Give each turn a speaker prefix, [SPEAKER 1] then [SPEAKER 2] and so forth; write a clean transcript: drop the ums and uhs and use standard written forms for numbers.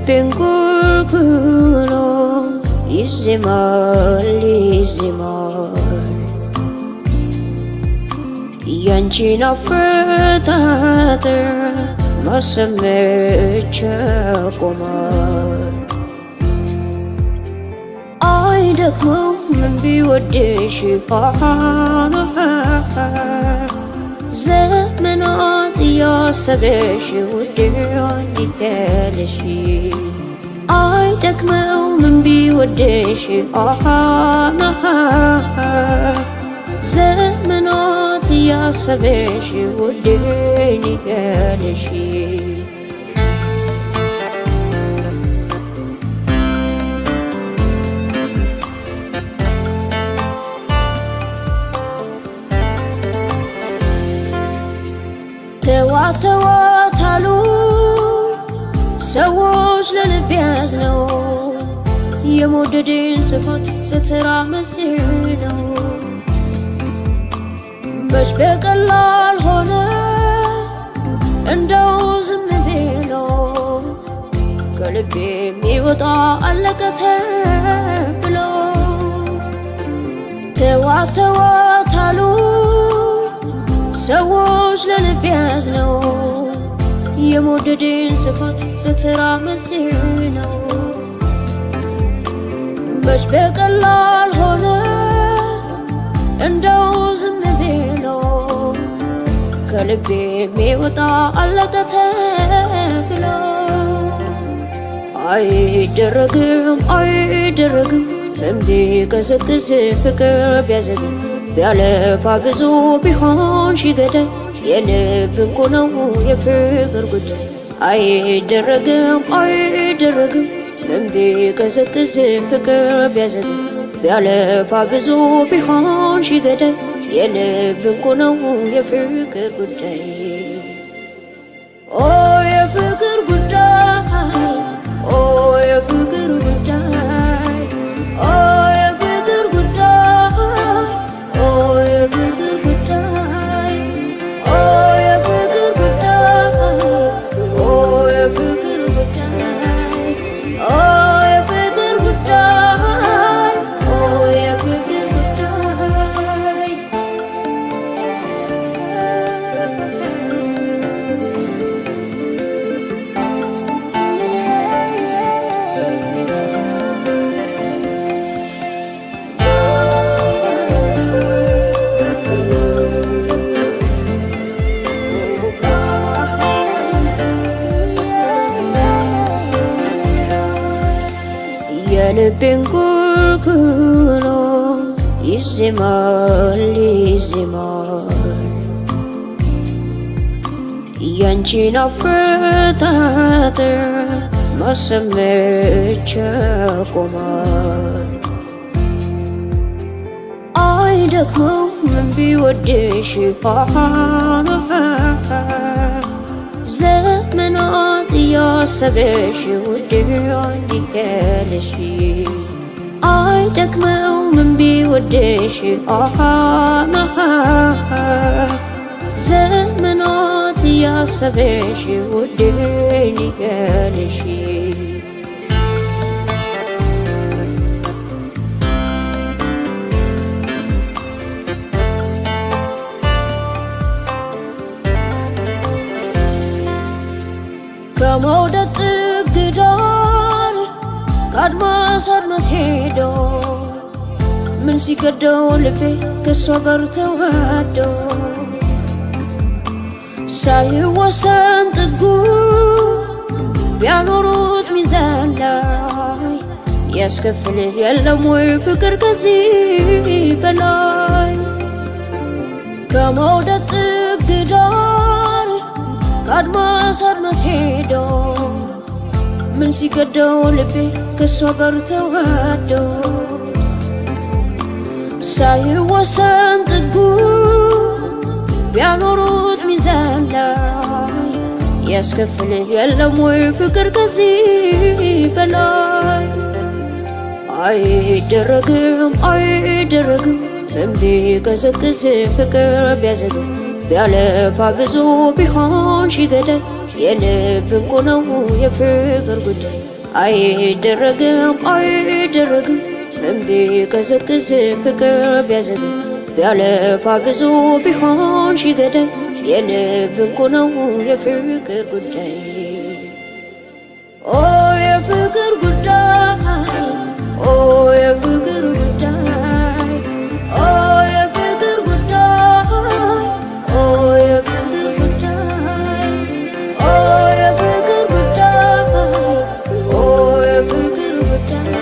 [SPEAKER 1] የልቤን ጉርጉሮ ይዜማል ይዜማል ያንቺን አፈጣጠር ማሰብ መቼ ቆሟል አይደክመውም ቢወድሽ ዘመናት እያሰበሽ ውዴ እንዲያለሽ አይደክመውም ቢወድሽ ዘመናት እያሰበሽ ውዴ እንዲያለሽ ተዋት አሉ ሰዎች ለልብ ያዝነው የመውደድን ስፋት ለተራ መስሎ ነው መች በቀላል ሆነ እንደው ዝም ብሎ ከልቤ የሚወጣ አለቀ ተብሎ ተዋት አሉ ሰዎች ለልብ ያዝነው የመውደድን ስፋት ለተራ መስሎ ነው መች በቀላል ሆነ እንደው ዝም ብሎ ከልቤ የሚወጣ አለቀ ተብሎ አይደረግም አይደረግም እምቢቀዘቅዝ ፍቅር ቢያዘግም ቢያለፋ ብዙ ቢሆን ሺገዳይ የልብ እንቁ ነው የፍቅር ጉዳይ አይደረግም አይደረግም እምቢቀዘቅዝ ፍቅር ቢያዘግም ቢያለፋ ብዙ ቢሆን ሺገዳይ የልብ እንቁ ነው የፍቅር ጉዳይ ኦ የፍቅር ጉዳይ ኦ የፍቅር ጉዳይ ኦ የፍቅር ጉዳይ ኦ የፍቅር ጉዳይ ኦ የፍቅር ጉዳይ ኦ የፍቅር ጉዳይ ኦ የፍቅር ጉዳይ ኦ የፍቅር ጉዳይ የልቤን ጉርጉሮ ይዜማል ይዜማል ያንቺን አፈጣጠር ማሰብ መቼ ቆሟል አይደክመውም ቢወድሽ ዘመናት እያሰበሽ ውዴ እንዲያለሽ አይደክመውም ቢወድሽ ዘመናት እያሰበሽ ውዴ እንዲያለሽ ከመውደድ ጥግ ዳር ከአድማስ አድማስ ሄዶ ምን ሲገደው ልቤ ከሷ ጋር ተዋዶ ሳይወሰን ጥጉ ቢያኖሩት ሚዛን ላይ ያስከፍል የለም ወይ ፍቅር ከዚህ በላይ ከመውደድ ጥግ ዳር ከአድማስ አድማስ ሄዶ ምን ሲገደው ልቤ ከሷ ጋር ተዋዶ ሳይወሰን ጥጉ ቢያኖሩት ሚዛን ላይ ያስከፍል የለም ወይ ፍቅር ከዚህ በላይ አይደረግም አይደረግም እምቢቀዘቅዝ ፍቅር ቢያዘግም ቢያለፋ ብዙ ቢሆን ሺገዳይ የልብ እንቁ ነው የፍቅር ጉዳይ አይደረግም አይደረግም እምቢ ቀዘቅዝ ፍቅር ቢያዘግም ቢያለፋ ብዙ ቢሆን ሺገደል የልብ እንቁ ነው የፍቅር ጉዳይ ኦ የፍቅር ጉዳይ ኦ የፍቅር ጉዳይ ኦ የፍቅር ጉዳይ ኦ የፍቅር ጉዳይ ኦ የፍቅር ጉዳይ ኦ የፍቅር ጉዳይ